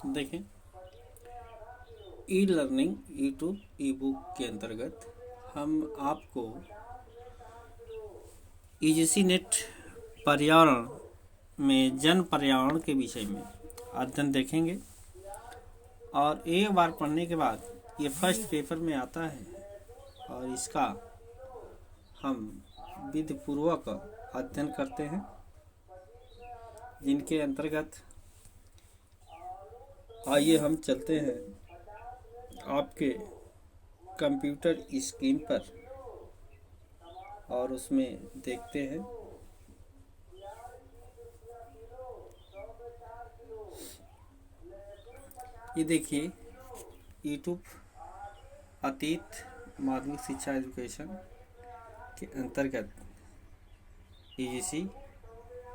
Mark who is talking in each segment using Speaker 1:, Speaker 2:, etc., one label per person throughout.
Speaker 1: देखें, e learning YouTube ई book के अंतर्गत हम आपको यूजीसी नेट पर्यावरण में जन पर्यावरण के विषय में अध्ययन देखेंगे और एक बार पढ़ने के बाद ये फर्स्ट पेपर में आता है और इसका हम विधिपूर्वक अध्ययन करते हैं, जिनके अंतर्गत आइए हम चलते हैं आपके कंप्यूटर स्क्रीन पर और उसमें देखते हैं। ये देखिए, यूट्यूब अतीत माध्यमिक शिक्षा एजुकेशन के अंतर्गत यूजीसी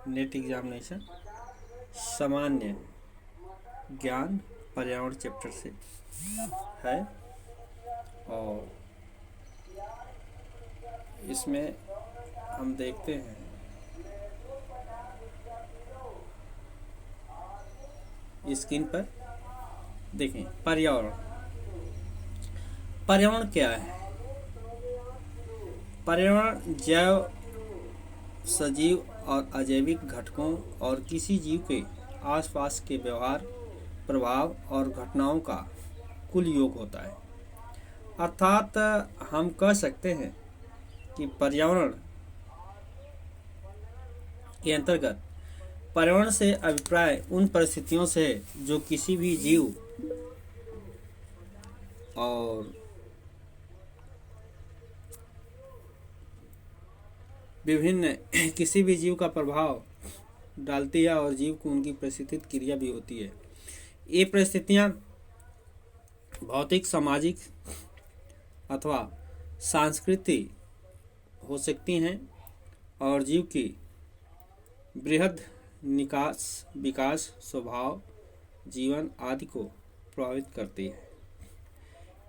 Speaker 1: नेट एग्जामिनेशन सामान्य ज्ञान पर्यावरण चैप्टर से है और इसमें हम देखते हैं स्क्रीन पर। देखें, पर्यावरण क्या है? पर्यावरण जैव, सजीव और अजैविक घटकों और किसी जीव के आसपास के व्यवहार, प्रभाव और घटनाओं का कुल योग होता है। अर्थात हम कह सकते हैं कि पर्यावरण के अंतर्गत पर्यावरण से अभिप्राय उन परिस्थितियों से जो किसी भी जीव और विभिन्न किसी भी जीव का प्रभाव डालती है और जीव को उनकी परिस्थितिक क्रिया भी होती है। ये परिस्थितियाँ भौतिक, सामाजिक अथवा सांस्कृतिक हो सकती हैं और जीव की बृहद निकास, विकास, स्वभाव, जीवन आदि को प्रभावित करती है।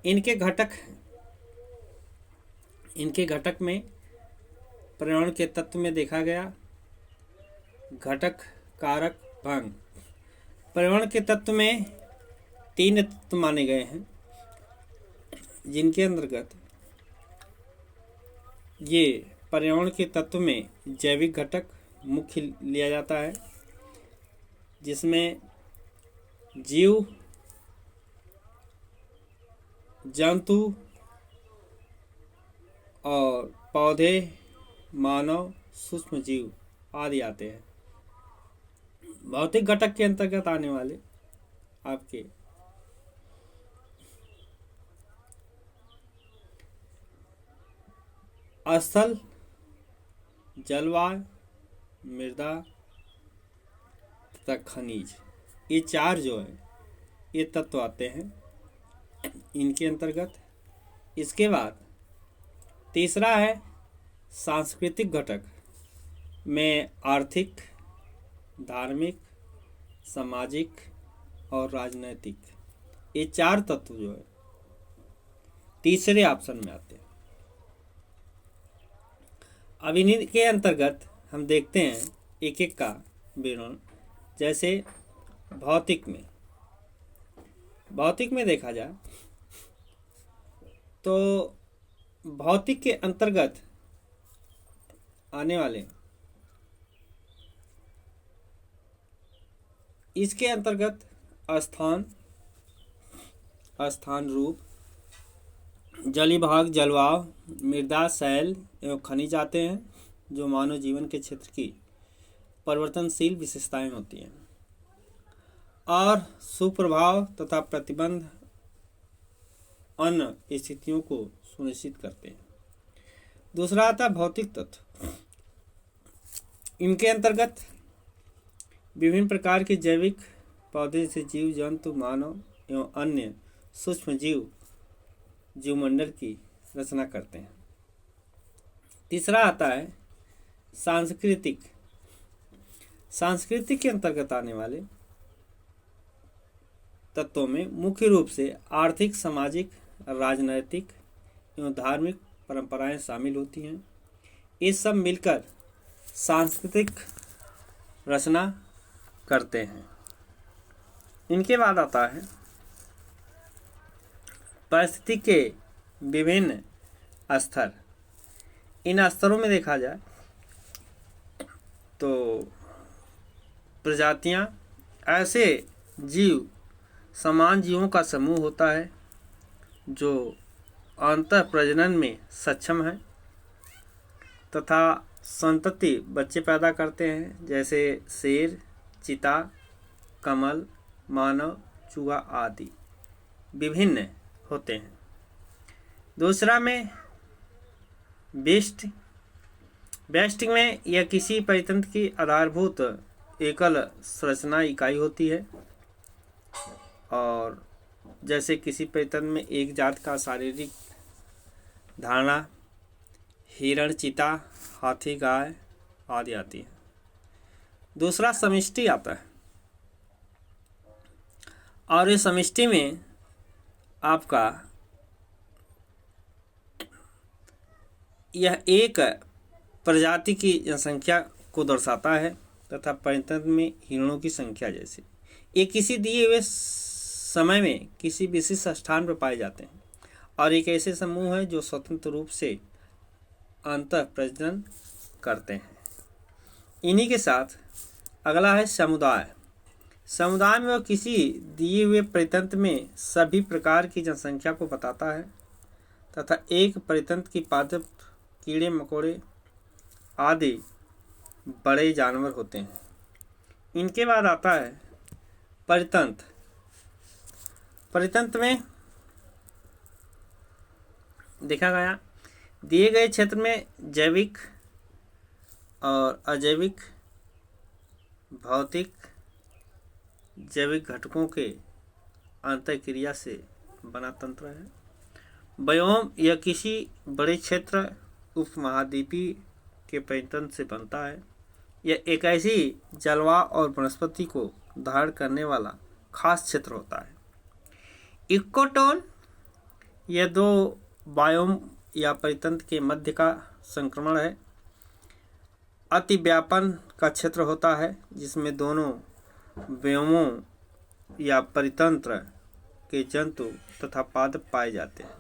Speaker 1: इनके घटक में पर्यावरण के तत्व में देखा गया घटक, कारक, भंग। पर्यावरण के तत्व में 3 तत्व माने गए हैं, जिनके अंतर्गत ये पर्यावरण के तत्व में जैविक घटक मुख्य लिया जाता है, जिसमें जीव, जंतु और पौधे, मानव, सूक्ष्म जीव आदि आते हैं। भौतिक घटक के अंतर्गत आने वाले आपके स्थल, जलवायु, मृदा तथा खनिज, ये 4 जो है ये तत्व आते हैं इनके अंतर्गत। इसके बाद तीसरा है सांस्कृतिक घटक में आर्थिक, धार्मिक, सामाजिक और राजनैतिक, ये 4 तत्व जो है तीसरे ऑप्शन में आते हैं। अब इन्हीं के अंतर्गत हम देखते हैं एक एक का विवरण। जैसे भौतिक में देखा जाए तो भौतिक के अंतर्गत आने वाले इसके अंतर्गत स्थान रूप, जलीय भाग, जलवायु, मृदा, शैल एवं खनिज आते हैं, जो मानव जीवन के क्षेत्र की परिवर्तनशील विशेषताएं होती हैं और सुप्रभाव तथा प्रतिबंध अन्य स्थितियों को सुनिश्चित करते हैं। दूसरा आता है भौतिक तत्व। इनके अंतर्गत विभिन्न प्रकार के जैविक, पौधे से जीव, जंतु, मानव एवं अन्य सूक्ष्म जीव जीवमंडल की रचना करते हैं। तीसरा आता है सांस्कृतिक के अंतर्गत आने वाले तत्वों में मुख्य रूप से आर्थिक, सामाजिक, राजनैतिक एवं धार्मिक परंपराएं शामिल होती हैं। ये सब मिलकर सांस्कृतिक रचना करते हैं। इनके बाद आता है परिस्थिति के विभिन्न स्तर। इन स्तरों में देखा जाए तो प्रजातियां ऐसे जीव समान जीवों का समूह होता है जो अंतः प्रजनन में सक्षम है तथा संतति बच्चे पैदा करते हैं, जैसे शेर, चीता, कमल, मानव, चूहा आदि विभिन्न होते हैं। दूसरा में व्यष्टि में यह किसी परितंत्र की आधारभूत एकल संरचना इकाई होती है और जैसे किसी परितंत्र में एक जात का शारीरिक धारणा हिरण, चीता, हाथी, गाय आदि आती है। दूसरा समष्टि आता है और इस समष्टि में आपका यह एक प्रजाति की जनसंख्या को दर्शाता है तथा परितंत्र में हिरणों की संख्या जैसे ये किसी दिए हुए समय में किसी विशिष्ट स्थान पर पाए जाते हैं और एक ऐसे समूह है जो स्वतंत्र रूप से अंतः प्रजनन करते हैं। इन्हीं के साथ अगला है समुदाय। समुदाय में वह किसी दिए हुए परितंत्र में सभी प्रकार की जनसंख्या को बताता है तथा एक परितंत्र की पादप कीड़े मकोड़े आदि बड़े जानवर होते हैं। इनके बाद आता है परितंत्र। परितंत्र में देखा गया दिए गए क्षेत्र में जैविक और अजैविक भौतिक जैविक घटकों के अंतःक्रिया से बना तंत्र है। व्योम यह किसी बड़े क्षेत्र उपमहाद्वीपीय के परितंत्र से बनता है। यह एक ऐसी जलवायु और वनस्पति को धारण करने वाला खास क्षेत्र होता है। इकोटोन यह दो बायोम या परितंत्र के मध्य का संक्रमण है। अतिव्यापन का क्षेत्र होता है जिसमें दोनों व्योमों या परितंत्र के जंतु तथा पादप पाए जाते हैं।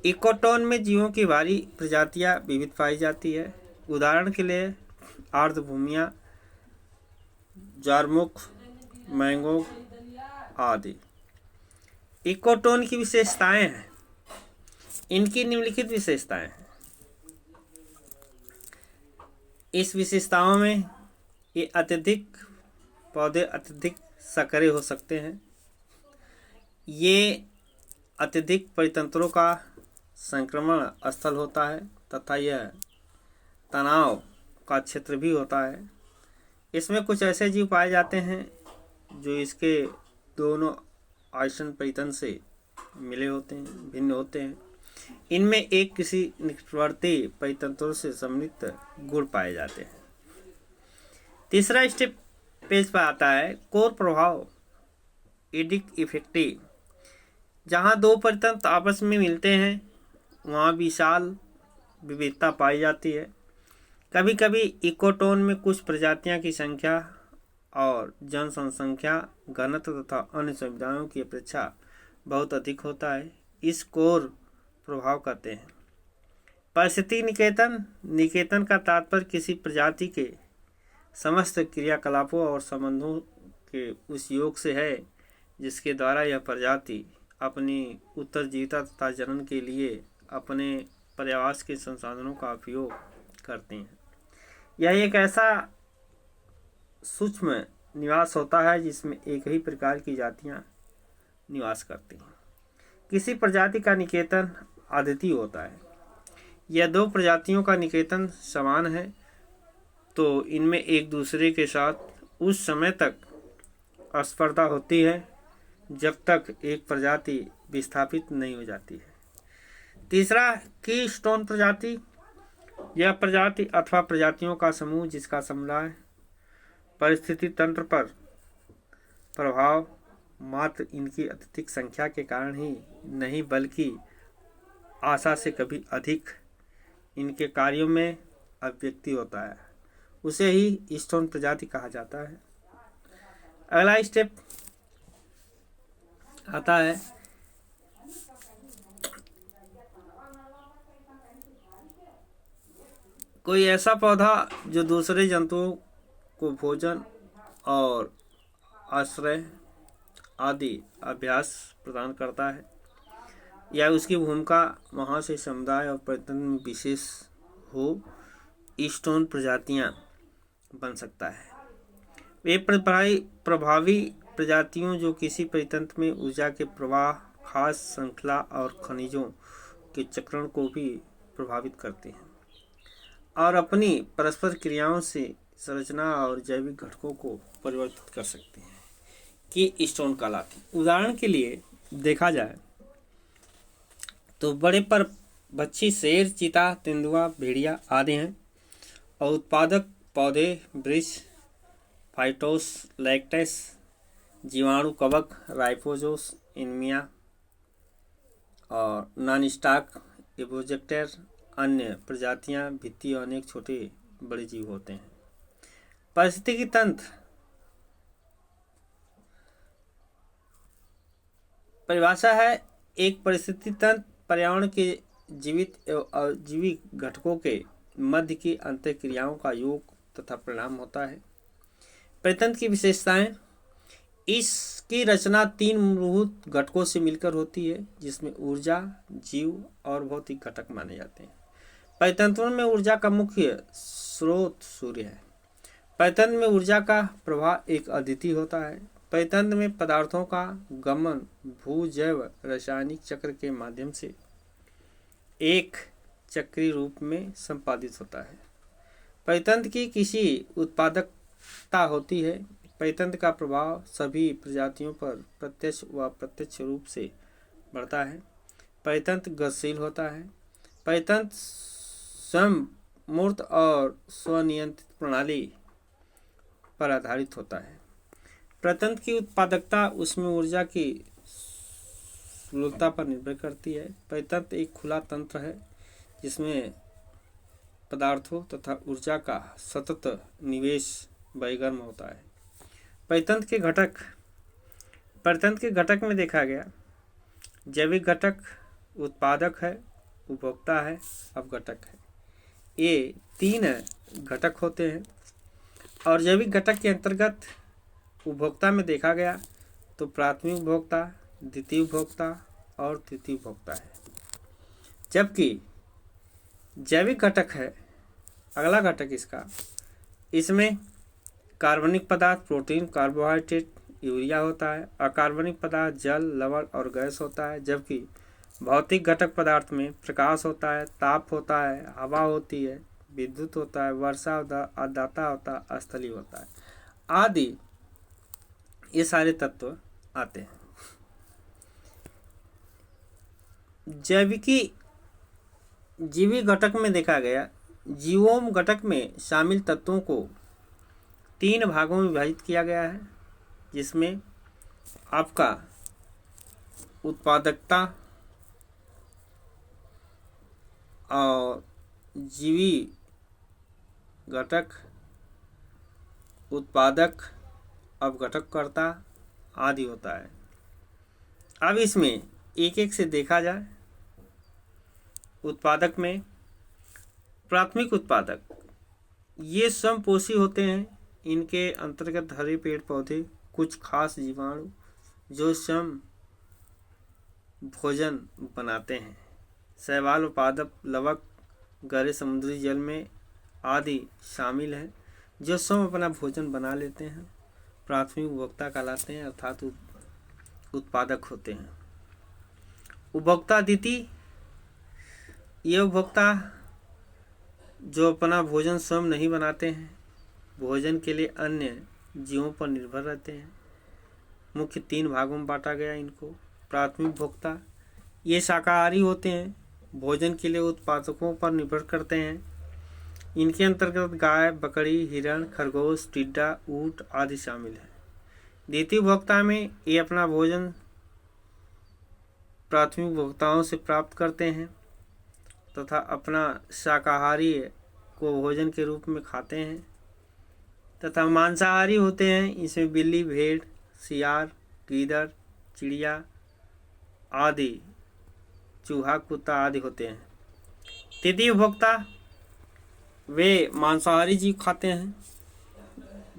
Speaker 1: इकोटोन में जीवों की भारी प्रजातियां विविध पाई जाती है। उदाहरण के लिए आर्द्रभूमियां, ज्वारमुख, मैंग्रोव आदि। इकोटोन की विशेषताएं हैं। इनकी निम्नलिखित विशेषताएं हैं। इस विशेषताओं में ये पौधे अत्यधिक सक्रिय हो सकते हैं। ये अत्यधिक परितंत्रों का संक्रमण स्थल होता है तथा यह तनाव का क्षेत्र भी होता है। इसमें कुछ ऐसे जीव पाए जाते हैं जो इसके दोनों आयतन परितंत्र से मिले होते हैं, भिन्न होते हैं। इनमें एक किसी निकटवर्ती परितंत्रों से सम्मिलित गुण पाए जाते हैं। तीसरा स्टेप पेज पर आता है कोर प्रभाव, एडिक इफेक्टी। जहाँ दो परितंत्र आपस में मिलते हैं वहाँ विशाल विविधता पाई जाती है। कभी कभी इकोटोन में कुछ प्रजातियों की संख्या और जनसंख्या घनत्व तथा अन्य सुविधाओं की अपेक्षा बहुत अधिक होता है। इस कोर प्रभाव कहते हैं। पारिस्थितिक निकेतन का तात्पर्य किसी प्रजाति के समस्त क्रियाकलापों और संबंधों के उस योग से है जिसके द्वारा यह प्रजाति अपनी उत्तरजीविता तथा जनन के लिए अपने पर्यावास के संसाधनों का उपयोग करते हैं। यह एक ऐसा सूक्ष्म निवास होता है जिसमें एक ही प्रकार की जातियां निवास करती हैं। किसी प्रजाति का निकेतन अद्वितीय होता है। यह दो प्रजातियों का निकेतन समान है तो इनमें एक दूसरे के साथ उस समय तक स्पर्धा होती है जब तक एक प्रजाति विस्थापित नहीं हो जाती है। तीसरा कीस्टोन प्रजाति। यह प्रजाति अथवा प्रजातियों का समूह जिसका समुदाय परिस्थिति तंत्र पर प्रभाव मात्र इनकी अत्यधिक संख्या के कारण ही नहीं बल्कि आशा से कभी अधिक इनके कार्यों में अभिव्यक्ति होता है, उसे ही स्टोन प्रजाति कहा जाता है। अगला स्टेप आता है। कोई ऐसा पौधा जो दूसरे जंतुओं को भोजन और आश्रय आदि अभ्यास प्रदान करता है, या उसकी भूमिका वहाँ से समुदाय और पर्यटन में विशेष हो, स्टोन प्रजातियाँ बन सकता है। वे प्रभावी प्रजातियों जो किसी परितंत्र में ऊर्जा के प्रवाह, खास श्रृंखला और खनिजों के चक्रण को भी प्रभावित करते हैं और अपनी परस्पर क्रियाओं से संरचना और जैविक घटकों को परिवर्तित कर सकते हैं कि स्टोन कहलाती है। उदाहरण के लिए देखा जाए तो बड़े परभक्षी शेर, चीता, तेंदुआ, भेड़िया आदि हैं, और उत्पादक पौधे वृक्ष फाइटोस, लैक्टेस, जीवाणु कवक, राइफोजोस, इनमिया और नॉन स्टॉक इबोजेक्टर, अन्य प्रजातियां, भित्ति और अनेक छोटे बड़े जीव होते हैं। पारिस्थितिकी तंत्र परिभाषा है एक परिस्थिति तंत्र पर्यावरण के जीवित एवं अजीवित घटकों के मध्य की अंतःक्रियाओं का योग तथा परिणाम होता है। परितंत्र की विशेषताएं, इसकी रचना 3 मूलभूत घटकों से मिलकर होती है, जिसमें ऊर्जा, जीव और भौतिक घटक माने जाते हैं। परितंत्रों में ऊर्जा का मुख्य स्रोत सूर्य है। परितंत्र में ऊर्जा का प्रवाह एक अद्वितीय होता है। परितंत्र में पदार्थों का गमन भू-जैव रासायनिक चक्र के माध्यम से एक चक्रीय रूप में संपादित होता है। परितंत्र की किसी उत्पादकता होती है। परितंत्र का प्रभाव सभी प्रजातियों पर प्रत्यक्ष व अप्रत्यक्ष रूप से बढ़ता है। परितंत्र गतिशील होता है। परितंत्र स्वयं मूर्त और स्वनियंत्रित प्रणाली पर आधारित होता है। परितंत्र की उत्पादकता उसमें ऊर्जा की सुलभता पर निर्भर करती है। परितंत्र एक खुला तंत्र है जिसमें पदार्थों तथा ऊर्जा का सतत निवेश बहिर्गम होता है। परितंत्र के घटक में देखा गया जैविक घटक, उत्पादक है, उपभोक्ता है, अपघटक है। ये 3 घटक होते हैं और जैविक घटक के अंतर्गत उपभोक्ता में देखा गया तो प्राथमिक उपभोक्ता, द्वितीय उपभोक्ता और तृतीय उपभोक्ता है। जबकि जैविक घटक है अगला घटक इसमें कार्बनिक पदार्थ, प्रोटीन, कार्बोहाइड्रेट, यूरिया होता है। अकार्बनिक पदार्थ जल, लवण और गैस होता है। जबकि भौतिक घटक पदार्थ में प्रकाश होता है, ताप होता है, हवा होती है, विद्युत होता है, वर्षा आर्द्रता होता है, स्थलीय होता है आदि, ये सारे तत्व आते हैं। जीवी घटक में देखा गया जीवोम घटक में शामिल तत्वों को 3 भागों में विभाजित किया गया है, जिसमें आपका उत्पादकता और जीवी घटक, उत्पादक, अपघटककर्ता आदि होता है। अब इसमें एक एक से देखा जाए। उत्पादक में प्राथमिक उत्पादक ये स्वयंपोषी होते हैं। इनके अंतर्गत हरे पेड़ पौधे, कुछ खास जीवाणु जो स्वयं भोजन बनाते हैं, शैवाल, पादप, लवक, गहरे समुद्री जल में आदि शामिल हैं जो स्वयं अपना भोजन बना लेते हैं। प्राथमिक उपभोक्ता कहलाते हैं अर्थात उत्पादक होते हैं। उपभोक्ता द्वितीय ये उपभोक्ता जो अपना भोजन स्वयं नहीं बनाते हैं, भोजन के लिए अन्य जीवों पर निर्भर रहते हैं। मुख्य 3 भागों में बांटा गया इनको। प्राथमिक उपभोक्ता ये शाकाहारी होते हैं, भोजन के लिए उत्पादकों पर निर्भर करते हैं। इनके अंतर्गत गाय, बकरी, हिरण, खरगोश, टिड्डा, ऊंट आदि शामिल है। द्वितीय उपभोक्ता में ये अपना भोजन प्राथमिक उपभोक्ताओं से प्राप्त करते हैं तथा अपना शाकाहारी को भोजन के रूप में खाते हैं तथा मांसाहारी होते हैं। इसमें बिल्ली, भेड़, सियार, गीदड़, चिड़िया, आदि, चूहा, कुत्ता आदि होते हैं। तृतीय उपभोक्ता वे मांसाहारी जीव खाते हैं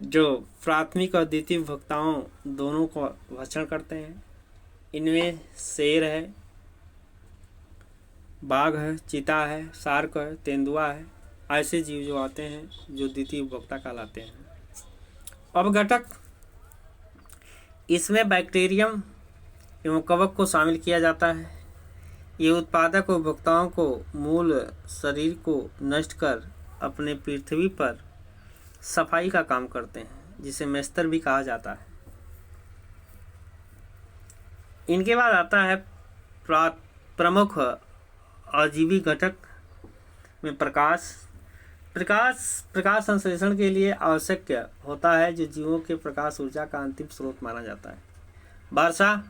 Speaker 1: जो प्राथमिक और द्वितीय उपभोक्ताओं दोनों को भक्षण करते हैं। इनमें शेर है, बाघ है, चीता है, शार्क है, तेंदुआ है, ऐसे जीव जो आते हैं जो द्वितीय उपभोक्ता कहलाते हैं। अपघटक, इसमें बैक्टीरियम एवं कवक को शामिल किया जाता है। ये उत्पादक उपभोक्ताओं को मूल शरीर को नष्ट कर अपने पृथ्वी पर सफाई का काम करते हैं, जिसे मेस्तर भी कहा जाता है। इनके बाद आता है प्रमुख अजीवी घटक में प्रकाश संश्लेषण के लिए आवश्यक होता है, जो जीवों के प्रकाश ऊर्जा का अंतिम स्रोत माना जाता है। वर्षा,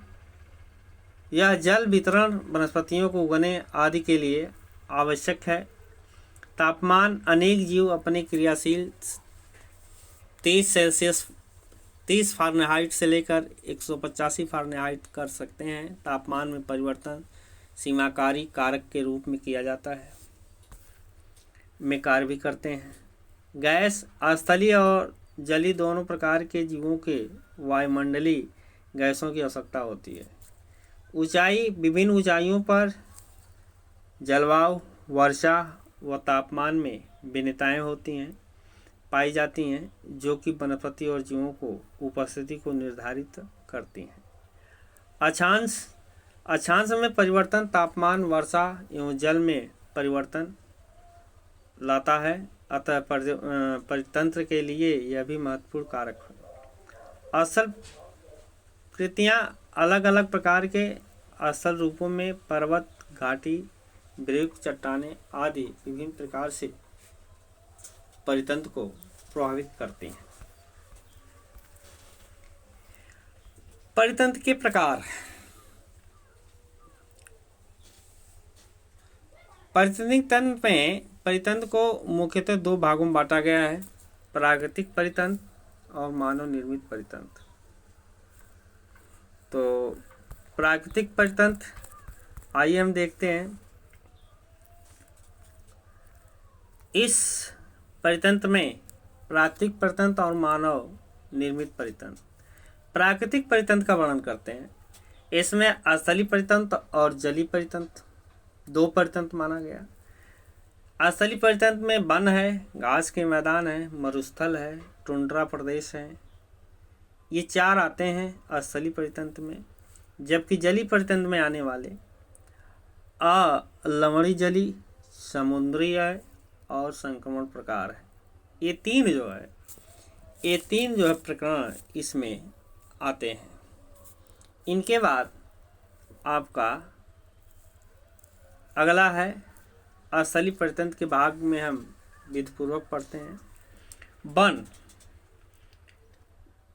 Speaker 1: यह जल वितरण वनस्पतियों को उगने आदि के लिए आवश्यक है। तापमान, अनेक जीव अपने क्रियाशील 30 फ़ारेनहाइट से लेकर 185 फ़ारेनहाइट कर सकते हैं। तापमान में परिवर्तन सीमाकारी कारक के रूप में किया जाता है, में कार्य भी करते हैं। गैस, स्थलीय और जलीय दोनों प्रकार के जीवों के वायुमंडलीय गैसों की आवश्यकता होती है। ऊंचाई, विभिन्न ऊंचाइयों पर जलवायु, वर्षा व तापमान में भिन्नताएं पाई जाती हैं, जो कि वनस्पति और जीवों को उपस्थिति को निर्धारित करती हैं। अक्षांश में परिवर्तन तापमान, वर्षा एवं जल में परिवर्तन लाता है, अतः परितंत्र के लिए यह भी महत्वपूर्ण कारक है। असल कृतियाँ, अलग अलग प्रकार के असल रूपों में पर्वत, घाटी, वृक्ष, चट्टानें आदि विभिन्न प्रकार से परितंत्र को प्रभावित करते हैं। परितंत्र के प्रकार। पारिस्थितिक तंत्र में परितंत्र को मुख्यतः दो भागों में बांटा गया है, प्राकृतिक परितंत्र और मानव निर्मित परितंत्र। तो प्राकृतिक परितंत्र, आइए हम देखते हैं। इस परितंत्र में प्राकृतिक परितंत्र और मानव निर्मित परितंत्र। प्राकृतिक परितंत्र का वर्णन करते हैं। इसमें स्थलीय परितंत्र और जलीय परितंत्र, दो परितंत्र माना गया। स्थलीय परितंत्र में वन है, घास के मैदान है, मरुस्थल है, टुंड्रा प्रदेश है, ये चार आते हैं स्थलीय परितंत्र में। जबकि जलीय परितंत्र में आने वाले लवणीय जलीय, समुद्रीय और संक्रमण प्रकार है। ये तीन जो है प्रकरण इसमें आते हैं। इनके बाद आपका अगला है स्थलीय परितंत्र के भाग में हम विधिपूर्वक पढ़ते हैं।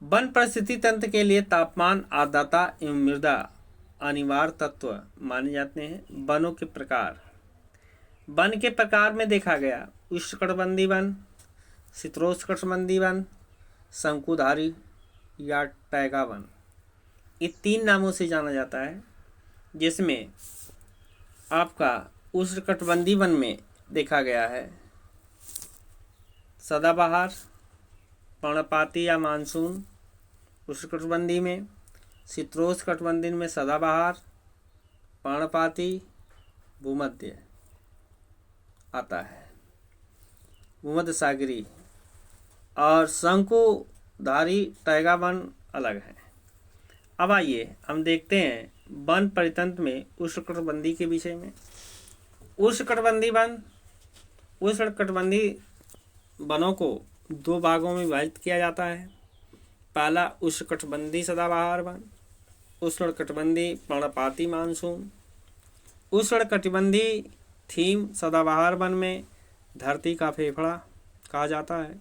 Speaker 1: वन परिस्थिति तंत्र के लिए तापमान, आर्द्रता एवं मृदा अनिवार्य तत्व माने जाते हैं। वनों के प्रकार। वन के प्रकार में देखा गया उष्णकटिबंधीय वन, शीतोष्णकटिबंधीय वन, शंकुधारी या टैगा वन, ये तीन नामों से जाना जाता है। जिसमें आपका उष्णकटिबंधीय वन में देखा गया है सदाबहार, पर्णपाती या मानसून उष्णकटिबंधीय में, शीतोष्णकटिबंधीय में सदाबहार, पर्णपाती, भूमध्य आता है, भूमध्य सागरी, और शंकुधारी टैगा वन अलग है। अब आइए हम देखते हैं वन परितंत्र में उष्णकटिबंधीय के विषय में। उष्णकटिबंधीय वनों को दो भागों में विभाजित किया जाता है। पहला उष्णकटिबंधीय सदाबहार वन, उष्णकटिबंधीय पर्णपाती मानसून। उष्णकटिबंधीय थीम सदाबहार वन में धरती का फेफड़ा कहा जाता है।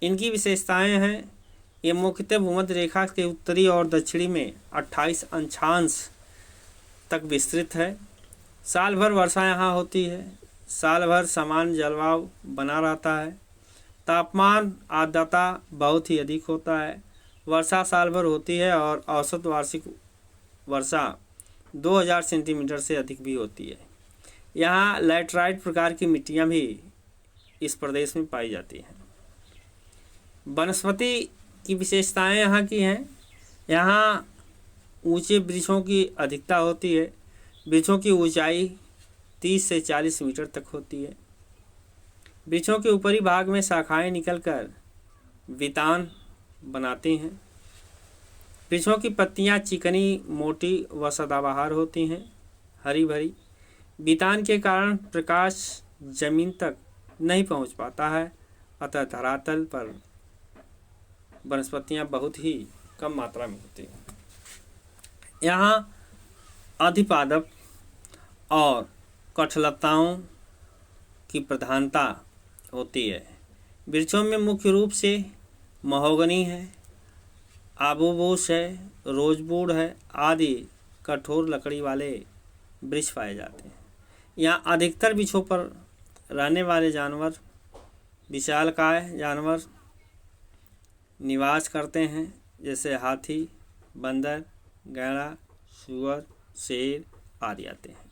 Speaker 1: इनकी विशेषताएं हैं, ये मुख्यतः भूमध्य रेखा के उत्तरी और दक्षिणी में 28 अंशांश तक विस्तृत है। साल भर वर्षा यहाँ होती है। साल भर समान जलवायु बना रहता है। तापमान, आर्द्रता बहुत ही अधिक होता है। वर्षा साल भर होती है और औसत वार्षिक वर्षा 2000 सेंटीमीटर से अधिक भी होती है। यहाँ लैटराइट प्रकार की मिट्टियाँ भी इस प्रदेश में पाई जाती हैं। वनस्पति की विशेषताएं यहाँ की हैं। यहाँ ऊंचे वृक्षों की अधिकता होती है। वृक्षों की ऊंचाई 30 से 40 मीटर तक होती है। वृक्षों के ऊपरी भाग में शाखाएं निकलकर वितान बनाती हैं। वृक्षों की पत्तियां चिकनी, मोटी व सदाबहार होती हैं, हरी भरी। वितान के कारण प्रकाश जमीन तक नहीं पहुंच पाता है, अतः धरातल पर वनस्पतियां बहुत ही कम मात्रा में होती हैं। यहाँ अधिपादप और कठलताओं की प्रधानता होती है। वृक्षों में मुख्य रूप से महोगनी है, आबूबूस है, रोजवुड है आदि कठोर लकड़ी वाले वृक्ष पाए जाते हैं। यहाँ अधिकतर वृक्षों पर रहने वाले जानवर विशालकाय जानवर निवास करते हैं, जैसे हाथी, बंदर, गैंडा, सुअर, शेर आदि आते हैं।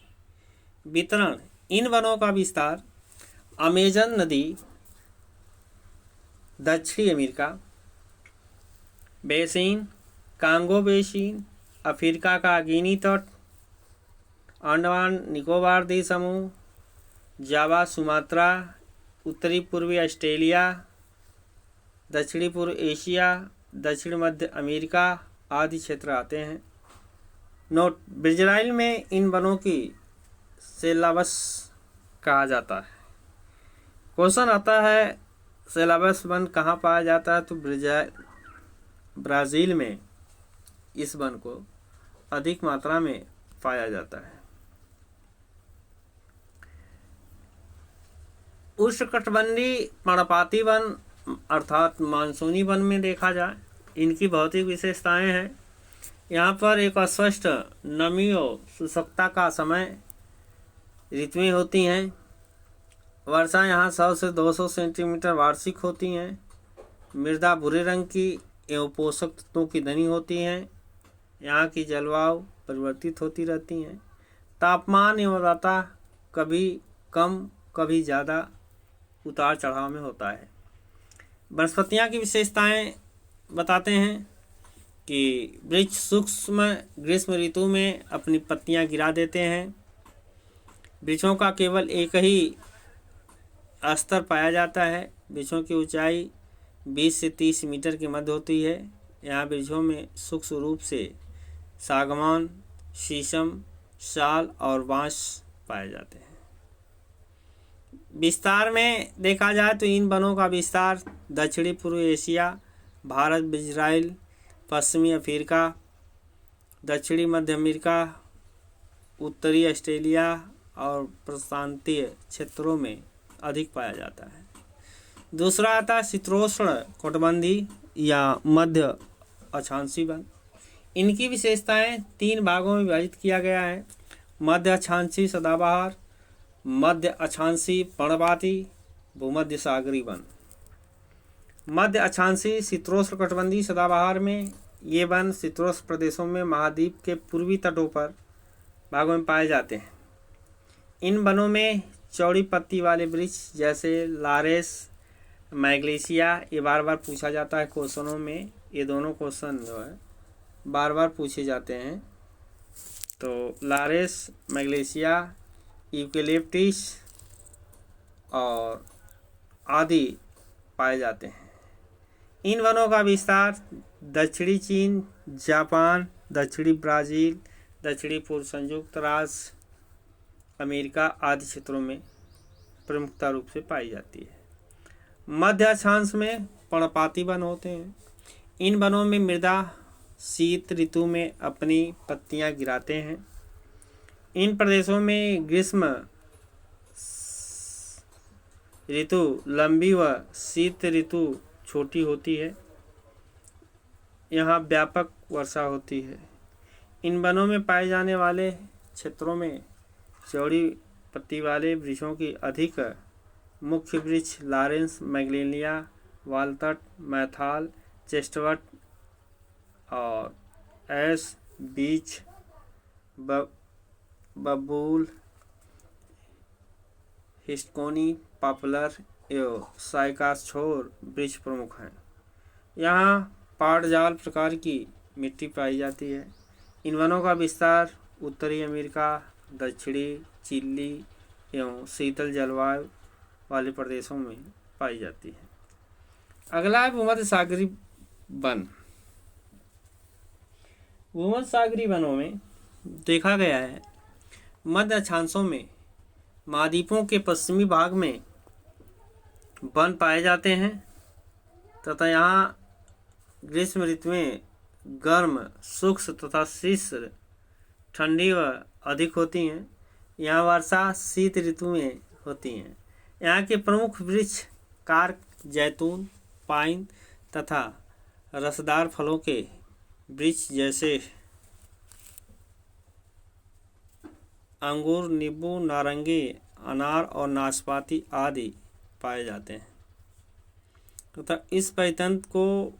Speaker 1: वितरण: इन वनों का विस्तार अमेजन नदी, दक्षिणी America basin, Congo basin, Africa का गिनी तट, अंडमान निकोबार द्वीप समूह, जावा, सुमात्रा, उत्तरी पूर्वी ऑस्ट्रेलिया, दक्षिणी पूर्व एशिया, दक्षिण मध्य अमेरिका आदि क्षेत्र आते हैं। नोट: ब्राज़ील में इन वनों की सेलावस कहा जाता है। क्वेश्चन आता है सेलावस वन कहाँ पाया जाता है, तो ब्राज़ील में इस वन को अधिक मात्रा में पाया जाता है। उष्णकटिबंधीय पर्णपाती वन अर्थात मानसूनी वन में देखा जाए, इनकी भौतिक विशेषताएं हैं। यहाँ पर एक अस्पष्ट नमी और शुष्कता का समय ऋतुएं होती हैं। वर्षा यहाँ 100 से 200 सेंटीमीटर वार्षिक होती हैं। मृदा भूरे रंग की एवं पोषक तत्वों की धनी होती है। यहाँ की जलवायु परिवर्तित होती रहती हैं। तापमान एवं आर्द्रता कभी कम कभी ज़्यादा उतार चढ़ाव में होता है। वनस्पतियाँ की विशेषताएं बताते हैं कि वृक्ष सूक्ष्म ग्रीष्म ऋतु में अपनी पत्तियां गिरा देते हैं। वृक्षों का केवल एक ही स्तर पाया जाता है। वृक्षों की ऊंचाई 20 से 30 मीटर के मध्य होती है। यहाँ वृक्षों में सूक्ष्म रूप से सागवान, शीशम, साल और बांस पाए जाते हैं। विस्तार में देखा जाए तो इन वनों का विस्तार दक्षिणी पूर्व एशिया, भारत, इजराइल, पश्चिमी अफ्रीका, दक्षिणी मध्य अमेरिका, उत्तरी ऑस्ट्रेलिया और प्रशांतीय क्षेत्रों में अधिक पाया जाता है। दूसरा आता है शीतोष्ण कटिबंधीय या मध्य अक्षांशीय वन। इनकी विशेषताएं 3 भागों में विभाजित किया गया है: मध्य अक्षांशीय सदाबहार, मध्य अक्षांशीय पर्णपाती, भूमध्य सागरीय वन। मध्य अक्षांशीय शीतोष्ण कटिबंधीय सदाबहार में ये वन शीतोष्ण प्रदेशों में महाद्वीप के पूर्वी तटों पर भागों में पाए जाते हैं। इन वनों में चौड़ी पत्ती वाले वृक्ष जैसे लारेस, मैग्नेशिया, ये बार बार पूछा जाता है क्वेश्चनों में। ये दोनों क्वेश्चन जो है बार बार पूछे जाते हैं। तो लारेस, मैग्नेशिया, यूकेलिप्टिस और आदि पाए जाते हैं। इन वनों का विस्तार दक्षिणी चीन, जापान, दक्षिणी ब्राज़ील, दक्षिणी पूर्व संयुक्त राज्य अमेरिका आदि क्षेत्रों में प्रमुखता रूप से पाई जाती है। मध्य अक्षांश में पर्णपाती वन होते हैं। इन वनों में मृदा शीत ऋतु में अपनी पत्तियां गिराते हैं। इन प्रदेशों में ग्रीष्म ऋतु लंबी व शीत ऋतु छोटी होती है। यहाँ व्यापक वर्षा होती है। इन वनों में पाए जाने वाले क्षेत्रों में चौड़ी पत्ती वाले वृक्षों की अधिक मुख्य वृक्ष लॉरेंस, मैग्नोलिया, वालनट, मैथाल, चेस्टनट और एश, बीच ब बबूल, हिस्टोनी, पॉपुलर एवं साइकाछोर वृक्ष प्रमुख हैं। यहाँ पाटजाल प्रकार की मिट्टी पाई जाती है। इन वनों का विस्तार उत्तरी अमेरिका, दक्षिणी चिली एवं शीतल जलवायु वाले प्रदेशों में पाई जाती है। अगला है भूमध्य सागरीय वन। भूमध्य सागरीय वनों में देखा गया है मध्य अक्षांशों में महाद्वीपों के पश्चिमी भाग में वन पाए जाते हैं तथा यहाँ ग्रीष्म ऋतु में गर्म, शुष्क तथा शीत ठंडी व अधिक होती हैं। यहाँ वर्षा शीत ऋतु में होती हैं। यहाँ के प्रमुख वृक्ष कार्क, जैतून, पाइन तथा रसदार फलों के वृक्ष जैसे अंगूर, नींबू, नारंगी, अनार और नाशपाती आदि पाए जाते हैं तथा इस परितंत्र को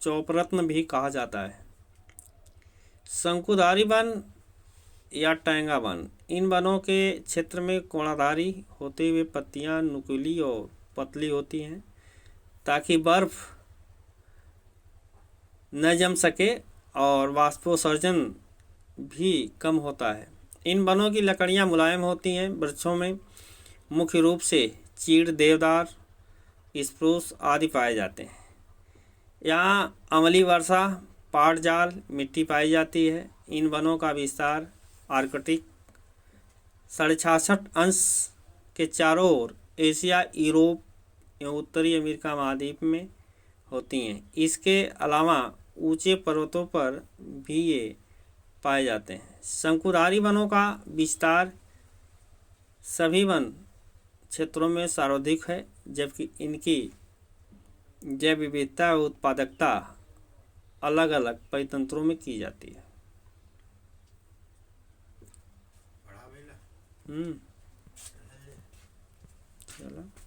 Speaker 1: चौपरत्न भी कहा जाता है। शंकुधारी वन या टैंगा वन, इन वनों के क्षेत्र में कोणाधारी होते हुए पत्तियां नुकीली और पतली होती हैं ताकि बर्फ न जम सके और वाष्पोत्सर्जन भी कम होता है। इन वनों की लकड़ियां मुलायम होती हैं। वृक्षों में मुख्य रूप से चीड़, देवदार, स्प्रूस आदि पाए जाते हैं। यहाँ अम्लीय वर्षा, पाटजाल मिट्टी पाई जाती है। इन वनों का विस्तार आर्कटिक 66.5 के चारों ओर एशिया, यूरोप एवं उत्तरी अमेरिका महाद्वीप में होती हैं। इसके अलावा ऊंचे पर्वतों पर भी ये पाए जाते हैं। शंकुधारी वनों का विस्तार सभी वन क्षेत्रों में सर्वाधिक है, जबकि इनकी जैव विविधता और उत्पादकता अलग अलग परितंत्रों में की जाती है। चलो।